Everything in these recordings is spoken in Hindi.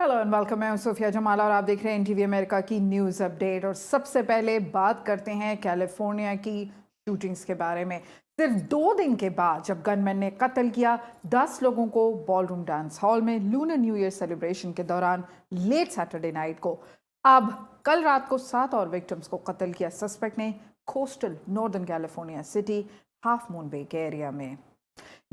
Hello and welcome. मैं हूं सोफिया जमाल और आप देख रहे हैं एनटीवी अमेरिका की न्यूज़ अपडेट। और सबसे पहले बात करते हैं कैलिफोर्निया की शूटिंग्स के बारे में। सिर्फ 2 दिन के बाद जब गनमैन ने कत्ल किया 10 लोगों को बॉलरूम डांस हॉल में लूनर न्यू ईयर सेलिब्रेशन के दौरान लेट सैटरडे नाइट को, अब कल रात को 7 और विक्टिम्स को कत्ल किया सस्पेक्ट ने coastal northern California city Half Moon Bay के एरिया में।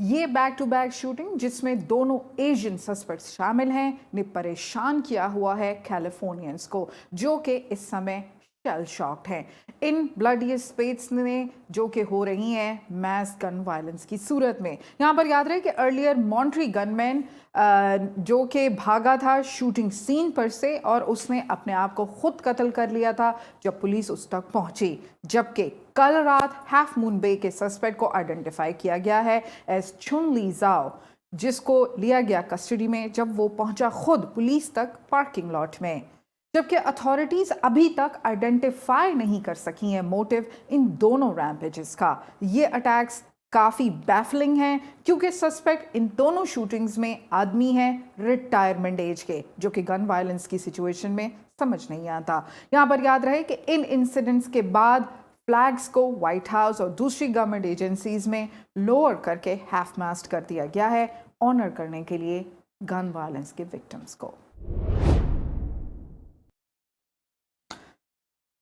ये बैक टू बैक शूटिंग जिसमें दोनों एशियन सस्पेक्ट्स शामिल हैं ने परेशान किया हुआ है कैलिफोर्नियंस को, जो कि इस समय शेल शॉक्ड हैं इन ब्लडी स्पेट्स ने जो कि हो रही हैं मैस गन वायलेंस की सूरत में। यहाँ पर याद रहे कि अर्लियर मॉन्ट्री गनमैन जो कि भागा था शूटिंग सीन पर से और उसने अपने आप को खुद कत्ल कर लिया था जब पुलिस उस तक पहुंची, जबकि कल रात हाफ मून बे के सस्पेक्ट को आइडेंटिफाई किया गया है एज चुन ली जाओ, जिसको लिया गया कस्टडी में जब वो पहुंचा खुद पुलिस तक पार्किंग लॉट में। जबकि अथॉरिटीज अभी तक आइडेंटिफाई नहीं कर सकी हैं मोटिव इन दोनों रैम्पेजेस का। ये अटैक्स काफ़ी बैफलिंग हैं क्योंकि सस्पेक्ट इन दोनों शूटिंग्स में आदमी हैं रिटायरमेंट एज के, जो कि गन वायलेंस की सिचुएशन में समझ नहीं आता। यहाँ पर याद रहे कि इन इंसिडेंट्स के बाद फ्लैग्स को व्हाइट हाउस और दूसरी गवर्नमेंट एजेंसीज में लोअर करके हाफ मास्ट कर दिया गया है ऑनर करने के लिए गन वायलेंस के विक्टिम्स को।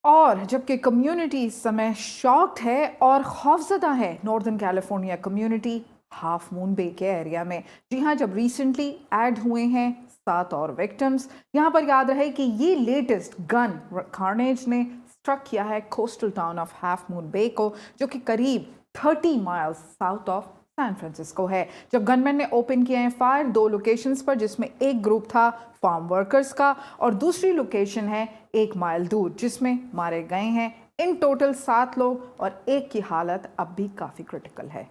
और जबकि कम्युनिटी इस समय शॉक्ड है और खौफजदा है northern California community Half Moon Bay के एरिया में। जी हाँ, जब रिसेंटली ऐड हुए हैं 7 और विक्टिम्स। यहाँ पर याद रहे कि ये लेटेस्ट गन कार्नेज ने स्ट्रक किया है coastal town of Half Moon Bay को, जो कि करीब 30 miles south of San Francisco है। जब गनमैन ने ओपन किए हैं फायर 2 लोकेशंस पर, जिसमें एक ग्रुप था फार्म वर्कर्स का और दूसरी लोकेशन है 1 माइल दूर जिसमें मारे गए हैं इन टोटल 7 लोग और एक की हालत अब भी काफी क्रिटिकल है।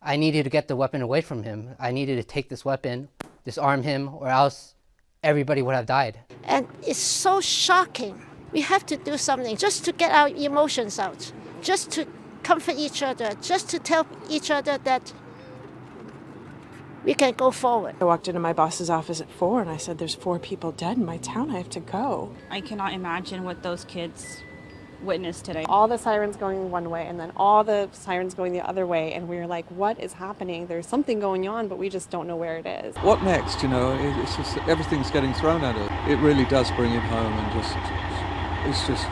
I needed to get the weapon away from him. I needed to take this weapon, disarm him, or else everybody would have died. And it's so shocking. We have to do something just to get our emotions out, just to comfort each other, just to tell each other that we can go forward. I walked into my boss's office at 4 and I said, there's 4 people dead in my town. I have to go. I cannot imagine what those kids witnessed today. All the sirens going one way and then all the sirens going the other way, and we were like, what is happening? There's something going on, but we just don't know where it is. What next? You know, it's just everything's getting thrown at us. It really does bring it home, and it's just.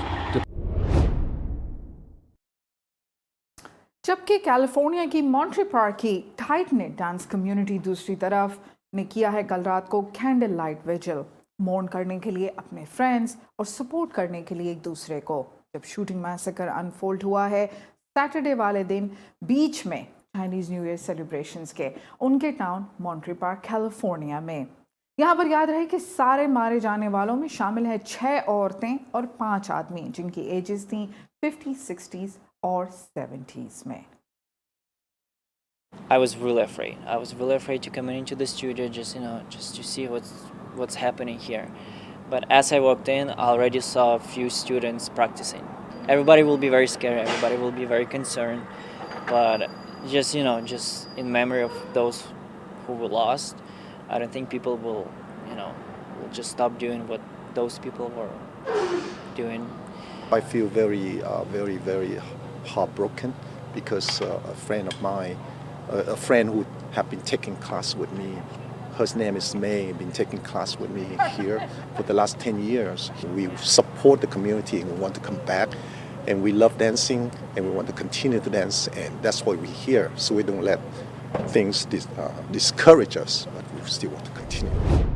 जबकि कैलिफोर्निया की मॉन्ट्री पार्क की टाइट नेट डांस कम्युनिटी दूसरी तरफ ने किया है कल रात को कैंडल लाइट विजिल, मौन करने के लिए अपने फ्रेंड्स और सपोर्ट करने के लिए एक दूसरे को। जब शूटिंग मैसेकर अनफोल्ड हुआ है सैटरडे वाले दिन बीच में चाइनीज न्यू ईयर सेलिब्रेशंस के उनके टाउन मॉन्ट्री पार्क कैलिफोर्निया में। यहाँ पर याद रहे कि सारे मारे जाने वालों में शामिल है 6 औरतें और 5 आदमी जिनकी एजेस थी 50s, 60s और 70s में। I was really afraid. I was really afraid to come into the studio just to see what's happening here. But as I walked in, I already saw a few students practicing. Everybody will be very scared. Everybody will be very concerned. But just in memory of those who were lost, I don't think people will just stop doing what those people were doing. I feel very, very heartbroken because a friend of mine, a friend who have been taking class with me, her name is May, been taking class with me here for the last 10 years. We support the community and we want to come back, and we love dancing and we want to continue to dance, and that's why we're here. So we don't let things discourage us, but we still want to continue.